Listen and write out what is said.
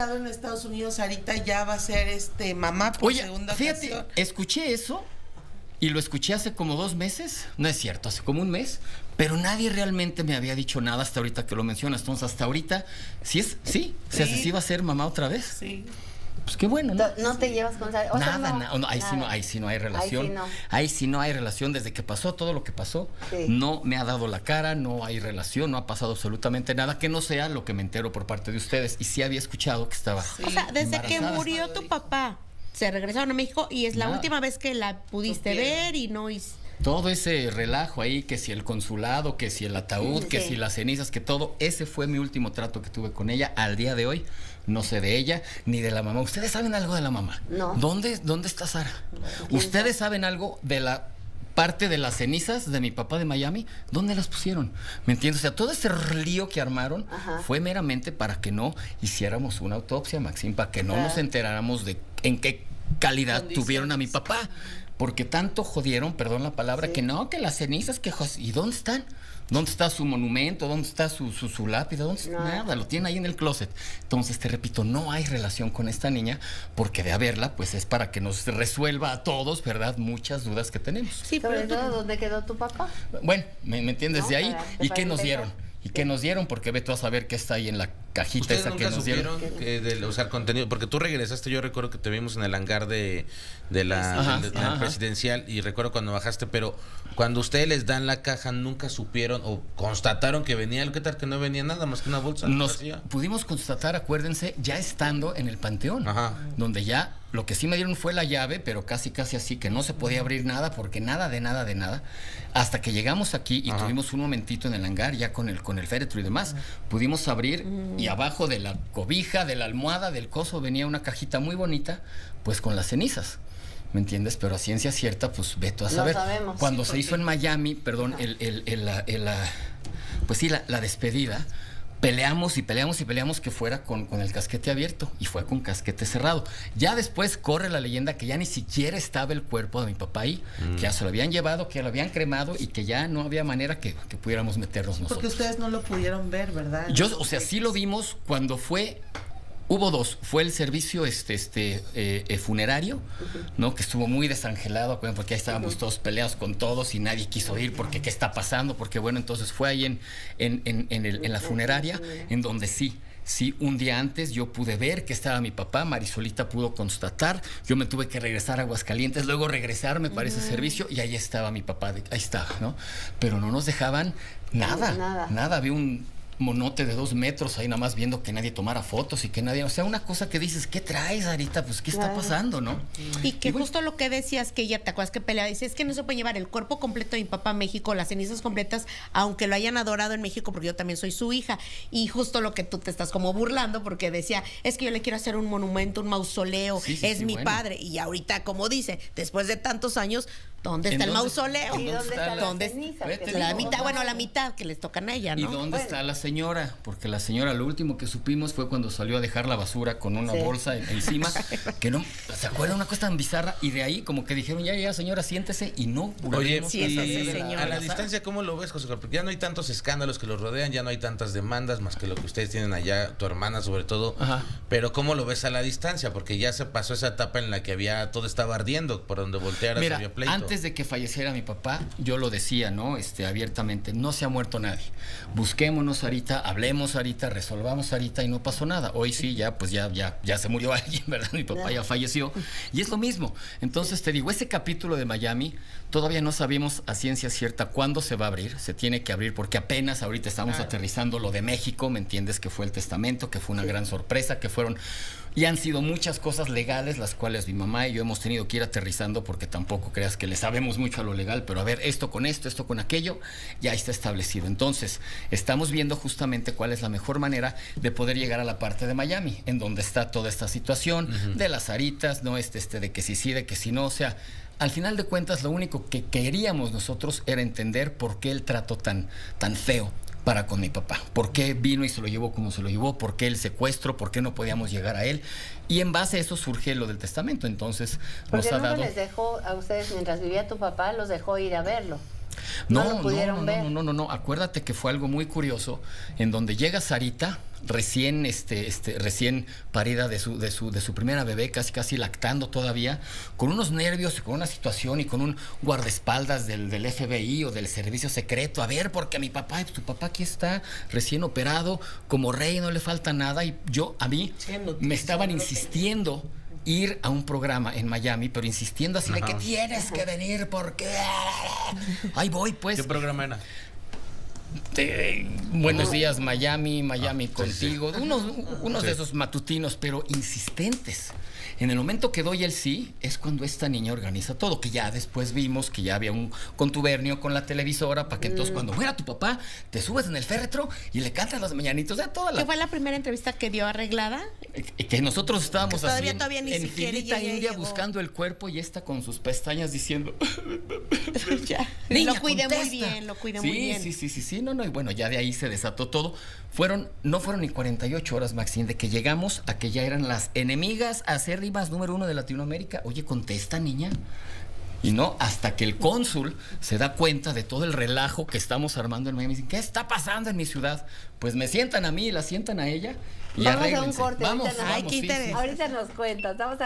estado en Estados Unidos, Sarita ya va a ser mamá por segunda ocasión. Escuché eso y lo escuché hace como 2 meses, no es cierto, hace como 1 mes, pero nadie realmente me había dicho nada hasta ahorita que lo mencionas. Entonces, hasta ahorita, sí, va a ser mamá otra vez. Sí. Pues qué bueno, ¿no? ¿No te llevas con Sara? Ahí sí no hay relación. Ahí sí no hay relación. Desde que pasó todo lo que pasó, no me ha dado la cara, no hay relación, no ha pasado absolutamente nada que no sea lo que me entero por parte de ustedes. Y sí había escuchado que estaba O sea, desde que murió tu papá, se regresaron a México y es la última vez que la pudiste ver y no... Todo ese relajo ahí, que si el consulado, que si el ataúd, que si las cenizas, que todo, ese fue mi último trato que tuve con ella. Al día de hoy, no sé de ella ni de la mamá. ¿Ustedes saben algo de la mamá? No. ¿Dónde está Sara? ¿Ustedes saben algo de la parte de las cenizas de mi papá de Miami? ¿Dónde las pusieron? ¿Me entiendes? O sea, todo ese lío que armaron fue meramente para que no hiciéramos una autopsia, Maxine, para que no nos enteráramos de en qué calidad tuvieron a mi papá. Porque tanto jodieron, perdón la palabra, que no, que las cenizas, que... ¿Y dónde están? ¿Dónde está su monumento? ¿Dónde está su lápida? ¿Dónde está? Nada, lo tienen ahí en el closet. Entonces, te repito, no hay relación con esta niña, porque de haberla, pues es para que nos resuelva a todos, ¿verdad? Muchas dudas que tenemos. Sí, sobre todo, ¿dónde quedó tu papá? Bueno, ¿me entiendes? De ahí. ¿Y qué nos dieron? ¿Y qué nos dieron? Porque ve tú a saber qué está ahí en la cajita esa que nos dieron. De usar contenido, porque tú regresaste, yo recuerdo que te vimos en el hangar de la presidencial, y recuerdo cuando bajaste, pero cuando ustedes les dan la caja, nunca supieron o constataron que venía algo. ¿Qué tal que no venía nada más que una bolsa? Nos pudimos constatar, acuérdense, ya estando en el panteón, donde ya lo que sí me dieron fue la llave, pero casi así, que no se podía abrir nada, porque nada, hasta que llegamos aquí y tuvimos un momentito en el hangar, ya con el féretro y demás, pudimos abrir, y abajo de la cobija, de la almohada, del coso, venía una cajita muy bonita, pues con las cenizas. ¿Me entiendes? Pero a ciencia cierta, pues veto a saber. No sabemos. Cuando se hizo en Miami, perdón, la despedida, peleamos que fuera con el casquete abierto, y fue con casquete cerrado. Ya después corre la leyenda que ya ni siquiera estaba el cuerpo de mi papá ahí, que ya se lo habían llevado, que ya lo habían cremado y que ya no había manera que pudiéramos meternos nosotros. Porque ustedes no lo pudieron ver, ¿verdad? Sí lo vimos cuando fue... Hubo 2, fue el servicio funerario, ¿no? Que estuvo muy desangelado, porque ahí estábamos todos peleados con todos y nadie quiso ir porque qué está pasando, porque bueno, entonces fue ahí en la funeraria, en donde sí, un día antes yo pude ver que estaba mi papá, Marisolita pudo constatar, yo me tuve que regresar a Aguascalientes, luego regresarme para ese servicio, y ahí estaba mi papá, ahí estaba, ¿no? Pero no nos dejaban nada, había un monote de 2 metros ahí nada más viendo que nadie tomara fotos y que nadie, o sea, una cosa que dices, ¿qué traes, Sarita? Pues, ¿qué está pasando, no? Y que justo lo que decías, que ella, ¿te acuerdas que peleaba? Dice, es que no se puede llevar el cuerpo completo de mi papá a México, las cenizas completas, aunque lo hayan adorado en México, porque yo también soy su hija. Y justo lo que tú te estás como burlando, porque decía, es que yo le quiero hacer un monumento, un mausoleo, es mi padre. Y ahorita, como dice, después de tantos años, ¿dónde está el mausoleo? ¿Y dónde está la ceniza? La mitad, bueno, la mitad que les tocan a ella, ¿no? ¿Y dónde está la señora? Porque la señora, lo último que supimos fue cuando salió a dejar la basura con una bolsa encima, que no, ¿se acuerdan? Una cosa tan bizarra, y de ahí como que dijeron, ya señora, siéntese, y no. Oye, a la distancia, ¿cómo lo ves, José? Porque ya no hay tantos escándalos que los rodean, ya no hay tantas demandas, más que lo que ustedes tienen allá, tu hermana sobre todo, pero ¿cómo lo ves a la distancia? Porque ya se pasó esa etapa en la que todo estaba ardiendo, por donde voltearas había pleito. Antes de que falleciera mi papá, yo lo decía, ¿no? Abiertamente, no se ha muerto nadie. Busquémonos ahorita, hablemos ahorita, resolvamos ahorita, y no pasó nada. Hoy sí, ya se murió alguien, ¿verdad? Mi papá ya falleció. Y es lo mismo. Entonces te digo, ese capítulo de Miami, todavía no sabemos a ciencia cierta cuándo se va a abrir. Se tiene que abrir porque apenas ahorita estamos aterrizando lo de México, ¿me entiendes? Que fue el testamento, que fue una gran sorpresa, que fueron... Y han sido muchas cosas legales las cuales mi mamá y yo hemos tenido que ir aterrizando, porque tampoco creas que le sabemos mucho a lo legal, pero a ver, esto con aquello, ya está establecido. Entonces, estamos viendo justamente cuál es la mejor manera de poder llegar a la parte de Miami, en donde está toda esta situación de las Saritas, ¿no? De que sí, de que si no, o sea... Al final de cuentas, lo único que queríamos nosotros era entender por qué el trato tan feo para con mi papá. ¿Por qué vino y se lo llevó como se lo llevó? ¿Por qué el secuestro? ¿Por qué no podíamos llegar a él? Y en base a eso surge lo del testamento. Entonces, nos ha dado... ¿Por qué les dejó a ustedes, mientras vivía tu papá, los dejó ir a verlo? No. Acuérdate que fue algo muy curioso en donde llega Sarita recién recién parida de su primera bebé, casi lactando todavía, con unos nervios y con una situación y con un guardaespaldas del FBI o del servicio secreto. A ver, porque tu papá aquí está recién operado, como rey, no le falta nada. Y a mí me estaban insistiendo ir a un programa en Miami, pero insistiendo así de que tienes que venir porque ahí voy, pues. ¿Qué programa era? Buenos días, Miami contigo. Unos de esos matutinos, pero insistentes. En el momento que doy el sí, es cuando esta niña organiza todo, que ya después vimos que ya había un contubernio con la televisora, para que entonces cuando muera tu papá, te subes en el féretro y le cantas las mañanitos. ¿Qué fue la primera entrevista que dio arreglada? Que nosotros estábamos así en filita india buscando el cuerpo y esta con sus pestañas diciendo... Niña, lo cuidé muy bien. Sí. No, y bueno, ya de ahí se desató todo. No fueron ni 48 horas, Maxine, de que llegamos a que ya eran las enemigas acérrimas número 1 de Latinoamérica. Oye, contesta, niña. Y no, hasta que el cónsul se da cuenta de todo el relajo que estamos armando en Miami. Dicen, ¿qué está pasando en mi ciudad? Pues me sientan a mí y la sientan a ella. Y vamos a un corte. Vamos. Ahorita nos cuentas. Vamos a